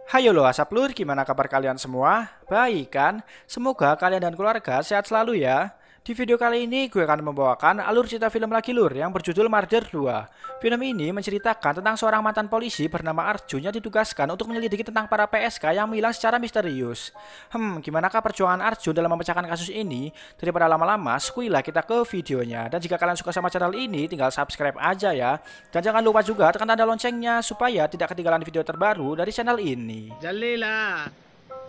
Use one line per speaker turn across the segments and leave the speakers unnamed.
Hayo lo Asaplur, gimana kabar kalian semua? Baik kan? Semoga kalian dan keluarga sehat selalu ya. Di video kali ini gue akan membawakan alur cerita film lagi lur yang berjudul Murder 2. Film ini menceritakan tentang seorang mantan polisi bernama Arjun yang ditugaskan untuk menyelidiki tentang para PSK yang menghilang secara misterius. Gimanakah perjuangan Arjun dalam memecahkan kasus ini? Daripada lama-lama, skuilah kita ke videonya. Dan jika kalian suka sama channel ini, tinggal subscribe aja ya. Dan jangan lupa juga tekan tanda loncengnya supaya tidak ketinggalan video terbaru dari channel ini.
जल्दी ला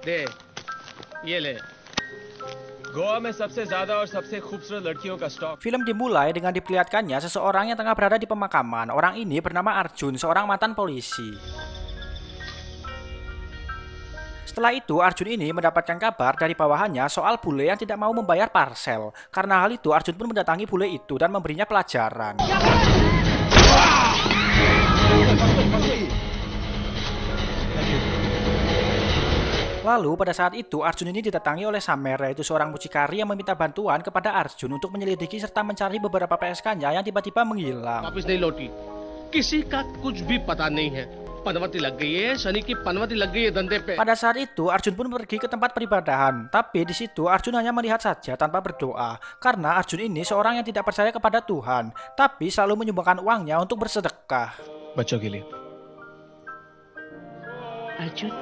दे ये ले गोवा में सबसे ज्यादा और सबसे खूबसूरत लड़कियों का stock
Film dimulai dengan diperlihatkannya seseorang yang tengah berada di pemakaman. Orang ini bernama Arjun, seorang mantan polisi. Setelah itu, Arjun ini mendapatkan kabar dari bawahannya soal bule yang tidak mau membayar parcel. Karena hal itu, Arjun pun mendatangi bule itu dan memberinya pelajaran. Lalu pada saat itu Arjun ini didatangi oleh Samer, yaitu seorang mucikari yang meminta bantuan kepada Arjun untuk menyelidiki serta mencari beberapa PSK-nya yang tiba-tiba menghilang.
वापस नहीं लौटी किसी का कुछ भी पता नहीं है पनवती लग गई है शनि की पनवती लग गई है धंधे पे
Pada saat itu Arjun pun pergi ke tempat peribadahan, tapi di situ Arjun hanya melihat saja tanpa berdoa, karena Arjun ini seorang yang tidak percaya kepada Tuhan, tapi selalu menyumbangkan uangnya untuk bersedekah.
बच्चों के लिए
Arjun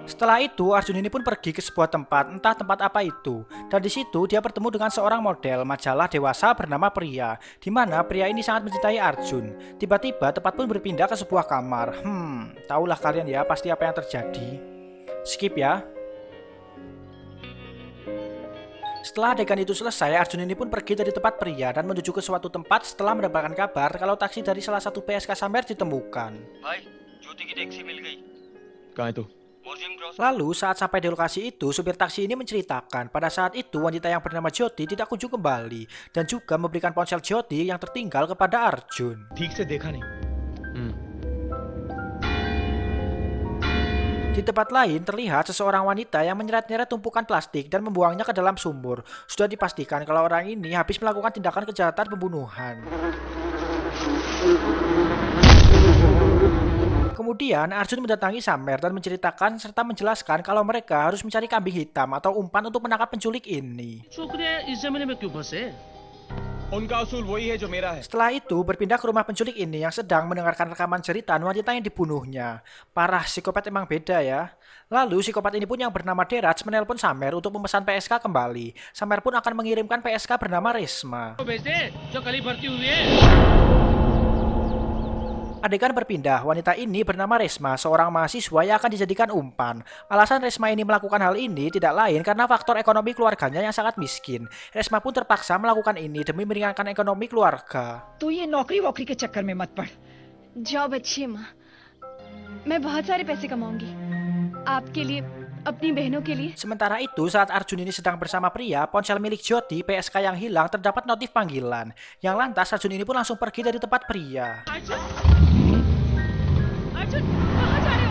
Setelah itu, Arjun ini pun pergi ke sebuah tempat, entah tempat apa itu. Dan di situ dia bertemu dengan seorang model majalah dewasa bernama Pria, di mana pria ini sangat mencintai Arjun. Tiba-tiba tempat pun berpindah ke sebuah kamar. Tahulah kalian ya pasti apa yang terjadi. Skip ya. Setelah adegan itu selesai, Arjun ini pun pergi dari tempat Pria dan menuju ke suatu tempat setelah mendapatkan kabar kalau taksi dari salah satu PSK Samer ditemukan.
भाई ज्योति की टैक्सी मिल गई
कहाँ है तू
Morjim cross
Lalu saat sampai di lokasi itu, supir taksi ini menceritakan pada saat itu wanita yang bernama Jyoti tidak kunjung kembali dan juga memberikan ponsel Jyoti yang tertinggal kepada Arjun.
ठीक से देखा नहीं
Di tempat lain terlihat seseorang wanita yang menyeret-nyeret tumpukan plastik dan membuangnya ke dalam sumur. Sudah dipastikan kalau orang ini habis melakukan tindakan kejahatan pembunuhan. Kemudian Arjun mendatangi Samer dan menceritakan serta menjelaskan kalau mereka harus mencari kambing hitam atau umpan untuk menangkap penculik ini.
शुक्रिया इस जमाने में क्यों फंसे
उनका उसूल वही है जो मेरा है
Setelah itu berpindah ke rumah penculik ini yang sedang mendengarkan rekaman cerita wanita yang dibunuhnya. Parah, psikopat emang beda ya. Lalu psikopat ini pun yang bernama Deraj menelpon Samer untuk memesan PSK kembali. Samer pun akan mengirimkan PSK bernama Resma.
तो भेज दे जो कल ही भर्ती हुई है
Adegan berpindah, wanita ini bernama Resma, seorang mahasiswa yang akan dijadikan umpan. Alasan Resma ini melakukan hal ini tidak lain karena faktor ekonomi keluarganya yang sangat miskin. Resma pun terpaksa melakukan ini demi meringankan ekonomi keluarga.
तू ये नौकरी वोकरी के चक्कर में मत पड़।
जॉब अच्छी है माँ। मैं बहुत सारे पैसे कमाऊंगी आपके लिए, अपनी बहनों के लिए।
Sementara itu, saat Arjun ini sedang bersama Pria, ponsel milik Jyoti PSK yang hilang terdapat notif panggilan. Yang lantas Arjun ini pun langsung pergi dari tempat Pria.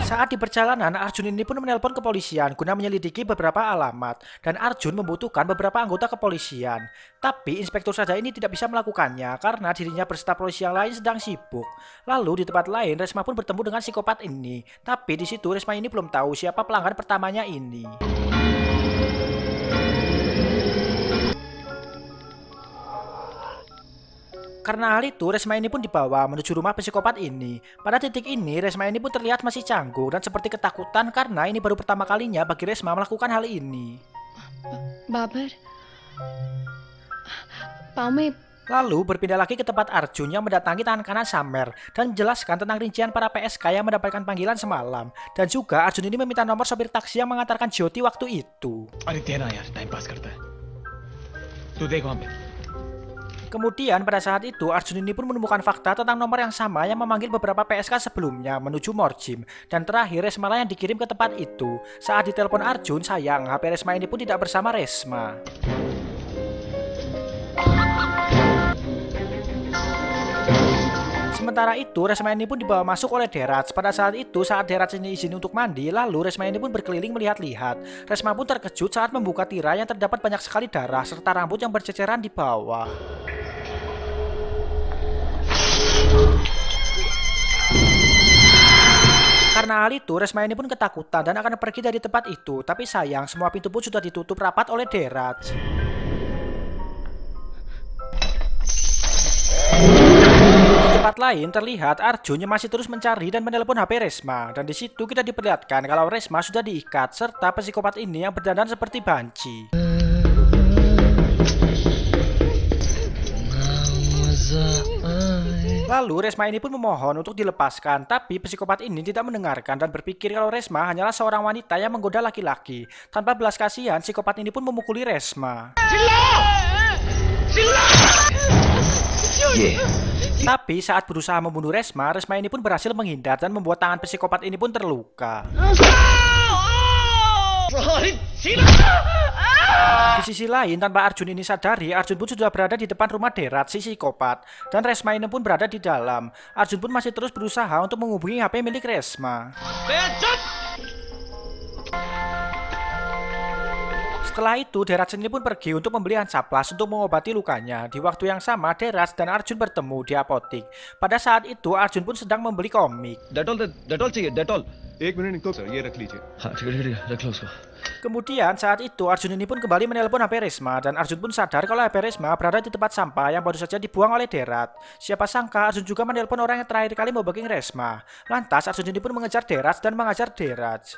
Saat di perjalanan, Arjun ini pun menelpon kepolisian guna menyelidiki beberapa alamat. Dan Arjun membutuhkan beberapa anggota kepolisian. Tapi inspektur saja ini tidak bisa melakukannya karena dirinya berserta polisi yang lain sedang sibuk. Lalu di tempat lain, Resma pun bertemu dengan psikopat ini. Tapi di situ Resma ini belum tahu siapa pelanggan pertamanya ini. Karena hal itu, Resma ini pun dibawa menuju rumah psikopat ini. Pada titik ini, Resma ini pun terlihat masih canggung dan seperti ketakutan karena ini baru pertama kalinya bagi Resma melakukan hal ini.
Babar पाँव में
Lalu berpindah lagi ke tempat Arjun yang mendatangi tangan kanan Samer dan menjelaskan tentang rincian para PSK yang mendapatkan panggilan semalam. Dan juga Arjun ini meminta nomor sopir taksi yang mengantarkan Jyoti waktu itu.
अरे तेरा यार time pass करता है तू देख वहां पे
Kemudian pada saat itu Arjun ini pun menemukan fakta tentang nomor yang sama yang memanggil beberapa PSK sebelumnya menuju Morjim. Dan terakhir Resma lah yang dikirim ke tempat itu. Saat ditelepon Arjun, sayang HP Resma ini pun tidak bersama Resma. Sementara itu Resma ini pun dibawa masuk oleh Deraj. Pada saat itu saat Deraj ini izin untuk mandi, lalu Resma ini pun berkeliling melihat-lihat. Resma pun terkejut saat membuka tirai yang terdapat banyak sekali darah serta rambut yang berceceran di bawah. Karena hal itu, Resma ini pun ketakutan dan akan pergi dari tempat itu. Tapi sayang, semua pintu pun sudah ditutup rapat oleh Deraj. Di tempat lain terlihat Arjun yang masih terus mencari dan menelpon HP Resma. Dan di situ kita diperlihatkan kalau Resma sudah diikat serta psikopat ini yang berdandan seperti banci. Lalu Resma ini pun memohon untuk dilepaskan, tapi psikopat ini tidak mendengarkan dan berpikir kalau Resma hanyalah seorang wanita yang menggoda laki-laki. Tanpa belas kasihan, psikopat ini pun memukuli Resma. Tapi saat berusaha membunuh Resma, Resma ini pun berhasil menghindar dan membuat tangan psikopat ini pun terluka. Di sisi lain, tanpa Arjun ini sadari, Arjun pun sudah berada di depan rumah Deraj, si psikopat. Dan Resma ini pun berada di dalam. Arjun pun masih terus berusaha untuk menghubungi HP milik Resma. Setelah itu, Deraj ini pun pergi untuk membeli Hansaplast untuk mengobati lukanya. Di waktu yang sama, Deraj dan Arjun bertemu di apotik. Pada saat itu, Arjun pun sedang membeli komik.
Dettol चाहिए डेटॉल
1 मिनट निकलो सर, ये रख लीजिए.
हाँ ठीक है रख लो उसको.
Kemudian saat itu Arjun ini pun kembali menelpon HP Resma dan Arjun pun sadar kalau HP Resma berada di tempat sampah yang baru saja dibuang oleh Deraj. Siapa sangka Arjun juga menelpon orang yang terakhir kali mau booking Resma. Lantas Arjun ini pun mengejar Deraj dan mengajar Deraj.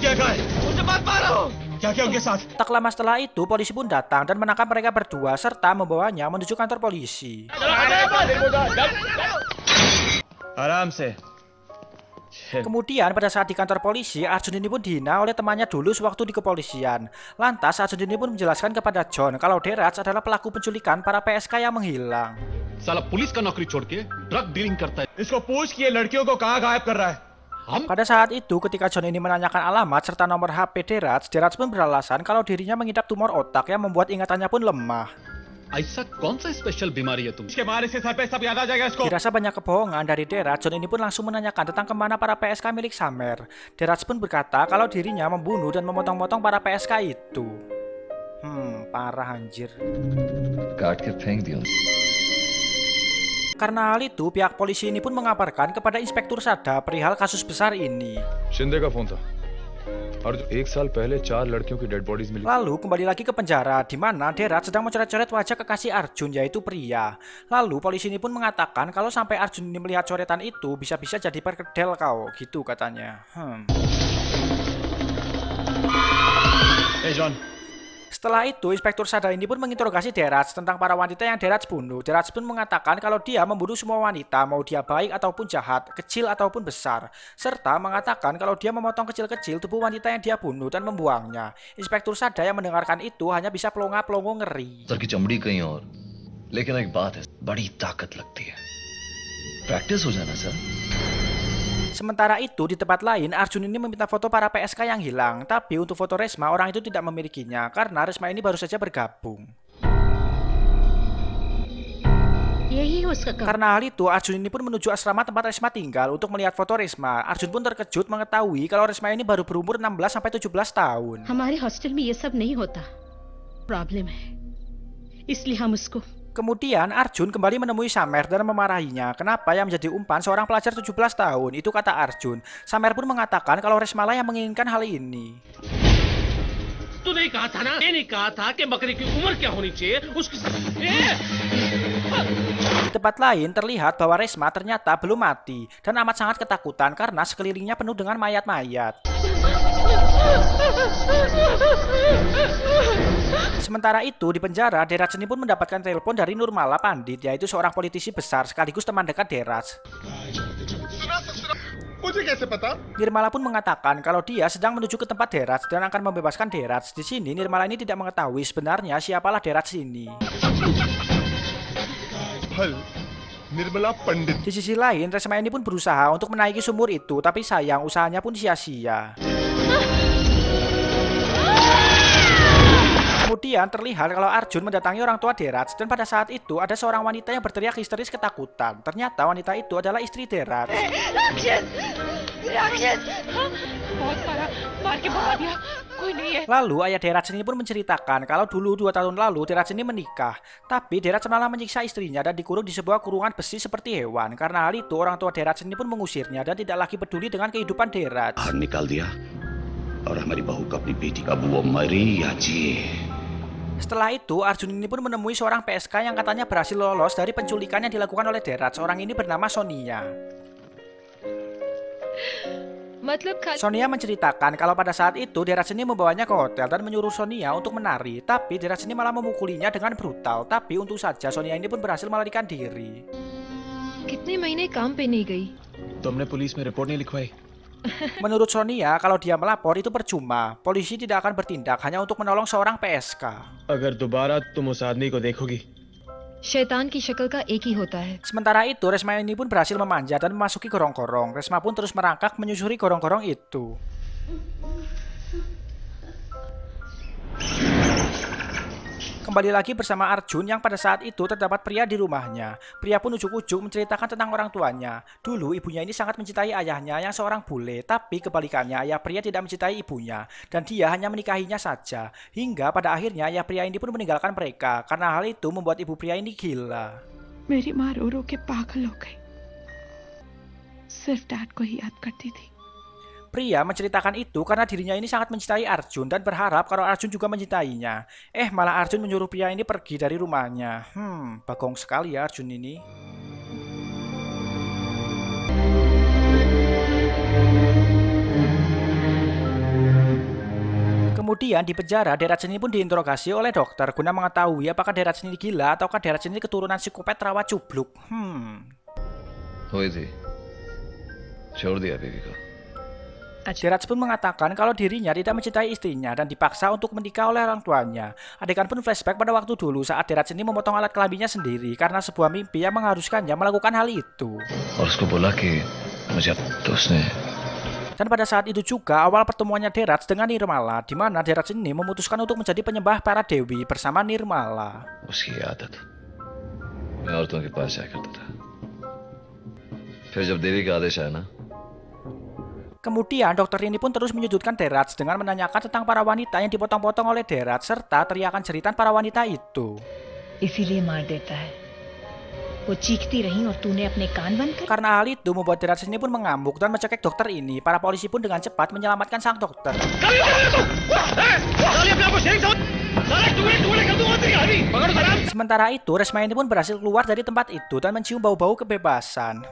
क्या कहा है? उनसे बात मारो. क्या उनके साथ?
Tak lama setelah itu polisi pun datang dan menangkap mereka berdua serta membawanya menuju kantor polisi.
आराम से.
Kemudian pada saat di kantor polisi, Arjun ini pun dihina oleh temannya dulu sewaktu di kepolisian. Lantas Arjun ini pun menjelaskan kepada John kalau Deraj adalah pelaku penculikan para PSK yang menghilang.
साला पुलिस का नौकरी छोड़ के drug dealing करता है.
इसको पूछ कि ये लड़कियों को कहाँ गायब कर रहा है.
Pada saat itu ketika John ini menanyakan alamat serta nomor HP Deraj, Deraj pun beralasan kalau dirinya mengidap tumor otak yang membuat ingatannya pun lemah.
ऐसा कौन सा स्पेशल बीमारी है तुम?
इसके मारे से सर पे सब याद आ जाएगा इसको.
Dirasa banyak kebohongan dari Deraj, John ini pun langsung menanyakan tentang kemana para PSK milik Samer. Deraj pun berkata kalau dirinya membunuh dan memotong-motong para PSK itu. Parah anjir.
काट के फेंक दिया.
Karena hal itu, pihak polisi ini pun mengabarkan kepada Inspektur Sada perihal kasus besar ini.
Shinde का फोन था और 1 साल पहले 4 लड़कियों की डेड बॉडीज मिली.
Lalu kembali lagi ke penjara di mana Deraj sedang mencoret-coret wajah kekasih Arjun yaitu pria. Lalu polisi ini pun mengatakan kalau sampai Arjun ini melihat coretan itu bisa-bisa jadi perkedel kau gitu katanya.
Hey John.
Setelah itu, Inspektur Sada ini pun menginterogasi Deraj tentang para wanita yang Deraj bunuh. Deraj pun mengatakan kalau dia membunuh semua wanita, mau dia baik ataupun jahat, kecil ataupun besar. Serta mengatakan kalau dia memotong kecil-kecil tubuh wanita yang dia bunuh dan membuangnya. Inspektur Sada yang mendengarkan itu hanya bisa pelongo-pelongo ngeri.
Sir की चमड़ी कहीं और, लेकिन एक बात है, बड़ी ताकत लगती है. प्रैक्टिस हो जाना sir.
Sementara itu, di tempat lain, Arjun ini meminta foto para PSK yang hilang. Tapi untuk foto Resma, orang itu tidak memilikinya karena Resma ini baru saja bergabung. Karena hal itu, Arjun ini pun menuju asrama tempat Resma tinggal untuk melihat foto Resma. Arjun pun terkejut mengetahui kalau Resma ini baru berumur 16-17 tahun.
हमारे हॉस्टल में ये सब नहीं होता. प्रॉब्लम है. इसलिए हम उसको.
Kemudian Arjun kembali menemui Samer dan memarahinya. Kenapa yang menjadi umpan seorang pelajar 17 tahun? Itu kata Arjun. Samer pun mengatakan kalau Resma lah yang menginginkan hal ini.
तू नहीं कहा था ना? ये नहीं कहा था कि बकरी की उम्र क्या होनी चाहिए? उसकी
Di tempat lain terlihat bahwa Resma ternyata belum mati dan amat sangat ketakutan karena sekelilingnya penuh dengan mayat-mayat. Sementara itu di penjara, Deraj ini pun mendapatkan telepon dari Nurmala Pandit, yaitu seorang politisi besar sekaligus teman dekat Deraj. Nirmala pun mengatakan kalau dia sedang menuju ke tempat Deraj dan akan membebaskan Deraj. Di sini Nirmala ini tidak mengetahui sebenarnya siapalah Deraj ini.
Nirmala पंडित.
Di sisi lain, Resma ini pun berusaha untuk menaiki sumur itu, tapi sayang usahanya pun sia-sia. Kemudian terlihat kalau Arjun mendatangi orang tua Deraj dan pada saat itu ada seorang wanita yang berteriak histeris ketakutan. Ternyata wanita itu adalah istri Deraj.
राक्षस बहुत मारा मार के भगा दिया कोई नहीं है
Lalu ayah Deraj ini pun menceritakan kalau dulu 2 tahun lalu Deraj ini menikah. Tapi Deraj malah menyiksa istrinya dan dikurung di sebuah kurungan besi seperti hewan. Karena hal itu orang tua Deraj ini pun mengusirnya dan tidak lagi peduli dengan kehidupan Deraj.
बाहर निकाल दिया और हमारी बहू को अपनी बेटी का वो मरी या जी
Setelah itu, Arjun ini pun menemui seorang PSK yang katanya berhasil lolos dari penculikan yang dilakukan oleh Deraj. Orang ini bernama Sonia.
मतलब खाली
Sonia menceritakan kalau pada saat itu Deraj ini membawanya ke hotel dan menyuruh Sonia untuk menari. Tapi Deraj ini malah memukulinya dengan brutal. Tapi untung saja Sonia ini pun berhasil melarikan diri.
कितने महीने काम पे नहीं गई
तुमने पुलिस में रिपोर्ट नहीं लिखवाई?
Menurut Sonia, kalau dia melapor itu percuma. Polisi tidak akan bertindak hanya untuk menolong seorang PSK.
अगर दोबारा तुम उस आदमी को देखोगी
शैतान की शक्ल का एक ही होता है
Sementara itu, Resma ini pun berhasil memanjat dan memasuki gorong-gorong. Resma pun terus merangkak menyusuri gorong-gorong itu. Kembali lagi bersama Arjun yang pada saat itu terdapat pria di rumahnya. Pria pun ujuk-ujuk menceritakan tentang orang tuanya. Dulu ibunya ini sangat mencintai ayahnya yang seorang bule, tapi kebalikannya ayah pria tidak mencintai ibunya dan dia hanya menikahinya saja. Hingga pada akhirnya ayah pria ini pun meninggalkan mereka karena hal itu membuat ibu pria ini gila.
मेरी माँ रो रो के पागल हो गई सिर्फ डैड को ही याद करती थी
Pria menceritakan itu karena dirinya ini sangat mencintai Arjun dan berharap kalau Arjun juga mencintainya. Malah Arjun menyuruh pria ini pergi dari rumahnya. Bagong sekali ya Arjun ini. Kemudian di penjara, Deraj ini pun diinterogasi oleh dokter guna mengetahui apakah Deraj ini gila ataukah Deraj ini keturunan psikopat rawa cubluk.
हुई थी छोड़ दिया बीवी को
Deraj pun mengatakan kalau dirinya tidak mencintai istrinya dan dipaksa untuk menikah oleh orang tuanya. Adegan pun flashback pada waktu dulu saat Deraj ini memotong alat kelaminnya sendiri karena sebuah mimpi yang mengharuskannya melakukan hal itu.
और उसको बोला कि मुझे तो उसने
Dan pada saat itu juga awal pertemuannya Deraj dengan Nirmala, di mana Deraj ini memutuskan untuk menjadi penyembah para dewi bersama Nirmala.
उसकी आदत मैं औरतों के पास जाया करता था फिर जब देवी का आदेश आया ना
Kemudian dokter ini pun terus menyudutkan Deraj dengan menanyakan tentang para wanita yang dipotong-potong oleh Deraj serta teriakan jeritan para wanita itu.
इसीलिए मार देता है वो चीखती रही और तूने अपने कान बंद कर
Karena hal itu membuat Deraj ini pun mengamuk dan mencekik dokter ini. Para polisi pun dengan cepat menyelamatkan sang dokter. Sementara itu, Resma ini pun berhasil keluar dari tempat itu dan mencium bau-bau kebebasan.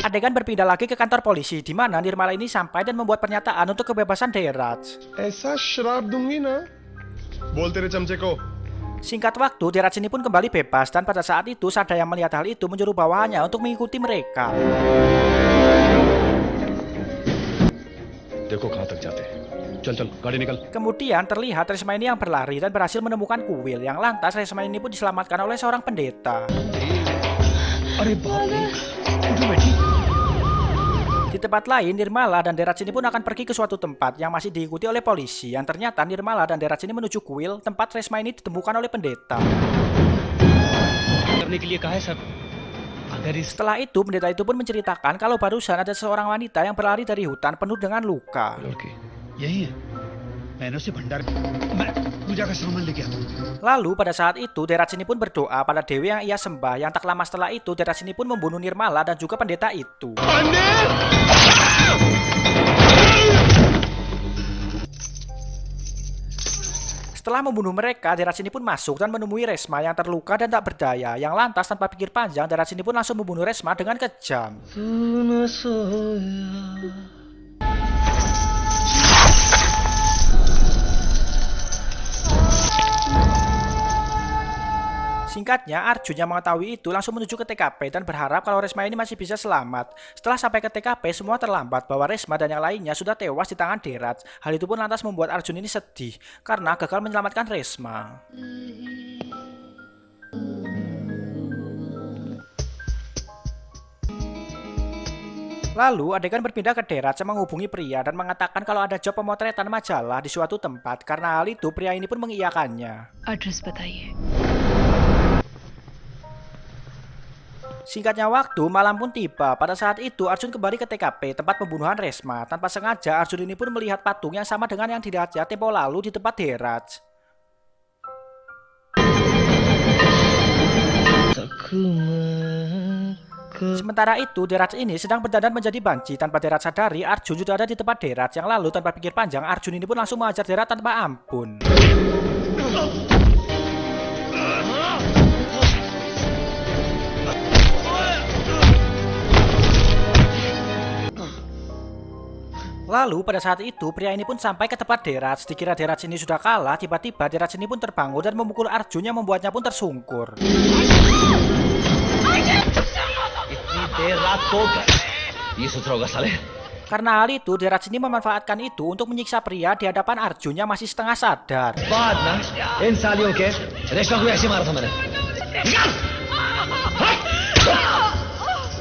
Adegan berpindah lagi ke kantor polisi, di mana Nirmala ini sampai dan membuat pernyataan untuk kebebasan Deraj.
ऐसा शराब दूंगी ना बोल तेरे चमचे को
Singkat waktu, Deraj ini pun kembali bebas dan pada saat itu Sada yang melihat hal itu menyuruh bawahannya untuk mengikuti mereka.
देखो कहां तक जाते हैं चल चल गाड़ी निकल
Kemudian terlihat Resma ini yang berlari dan berhasil menemukan kuil yang lantas Resma ini pun diselamatkan oleh seorang pendeta.
अरे बाप रे उठो बेटी
Di tempat lain, Nirmala dan Deraj ini pun akan pergi ke suatu tempat yang masih diikuti oleh polisi. Yang ternyata Nirmala dan Deraj ini menuju kuil tempat Resma ini ditemukan oleh pendeta.
करने के लिए कहा है सब अगर इस
Setelah itu, pendeta itu pun menceritakan kalau barusan ada seorang wanita yang berlari dari hutan penuh dengan luka.
लड़की
यही है मैंने उसे भंडार मैं पूजा का सामान लेके आता हूँ
Lalu pada saat itu, Deraj ini pun berdoa pada dewi yang ia sembah. Yang tak lama setelah itu, Deraj ini pun membunuh Nirmala dan juga pendeta itu. Setelah membunuh mereka, Deraj ini pun masuk dan menemui Resma yang terluka dan tak berdaya. Yang lantas tanpa pikir panjang, Deraj ini pun langsung membunuh Resma dengan kejam. Singkatnya, Arjun yang mengetahui itu langsung menuju ke TKP dan berharap kalau Resma ini masih bisa selamat. Setelah sampai ke TKP, semua terlambat bahwa Resma dan yang lainnya sudah tewas di tangan Deraj. Hal itu pun lantas membuat Arjun ini sedih karena gagal menyelamatkan Resma. Lalu adegan berpindah ke Deraj yang menghubungi pria dan mengatakan kalau ada job pemotretan majalah di suatu tempat. Karena hal itu pria ini pun mengiyakannya.
Address बताइए
Singkatnya waktu, malam pun tiba. Pada saat itu Arjun kembali ke TKP tempat pembunuhan Resma. Tanpa sengaja Arjun ini pun melihat patung yang sama dengan yang dilihatnya tempo lalu di tempat Dheeraj. Sementara itu Dheeraj ini sedang berdandan menjadi banci. Tanpa Dheeraj sadari, Arjun sudah ada di tempat Dheeraj. Yang lalu tanpa pikir panjang, Arjun ini pun langsung mengajar Dheeraj tanpa ampun. Lalu pada saat itu pria ini pun sampai ke tempat Dheeraj. Dikira Dheeraj ini sudah kalah, tiba-tiba Dheeraj ini pun terbangun dan memukul Arjun yang membuatnya pun tersungkur. Karena hal itu, Dheeraj ini memanfaatkan itu untuk menyiksa pria di hadapan Arjun yang masih setengah sadar.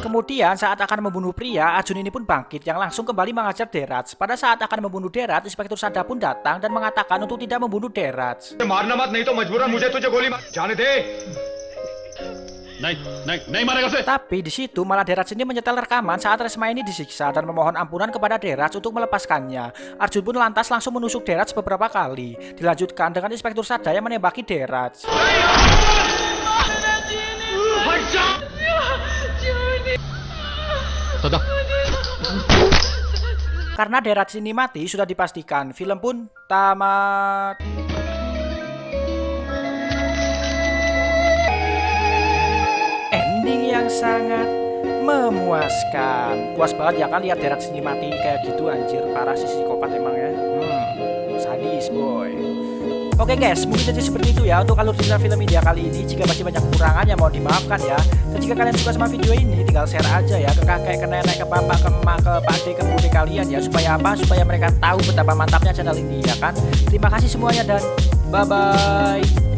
Kemudian saat akan membunuh pria, Arjun ini pun bangkit yang langsung kembali mengajar Dheeraj. Pada saat akan membunuh Dheeraj, Inspektur Sada pun datang dan mengatakan untuk tidak membunuh Dheeraj. Tapi di situ malah Dheeraj ini menyetel rekaman saat Resma ini disiksa dan memohon ampunan kepada Dheeraj untuk melepaskannya. Arjun pun lantas langsung menusuk Dheeraj beberapa kali. Dilanjutkan dengan Inspektur Sada yang menembaki Dheeraj. Karena Dheeraj ini mati sudah dipastikan, film pun tamat. Ending yang sangat memuaskan. Puas banget ya kan lihat Dheeraj ini mati kayak gitu, anjir, parah sih psikopat emang ya. Sadis boy. Oke guys, mungkin saja seperti itu ya untuk alur cerita film India kali ini. Jika masih banyak kekurangan ya mohon dimaafkan ya. Dan jika kalian suka sama video ini, tinggal share aja ya ke kakek, ke nenek, ke papa, ke emak, ke pakde, ke bude kalian ya. Supaya apa? Supaya mereka tahu betapa mantapnya channel ini ya kan. Terima kasih semuanya dan bye-bye.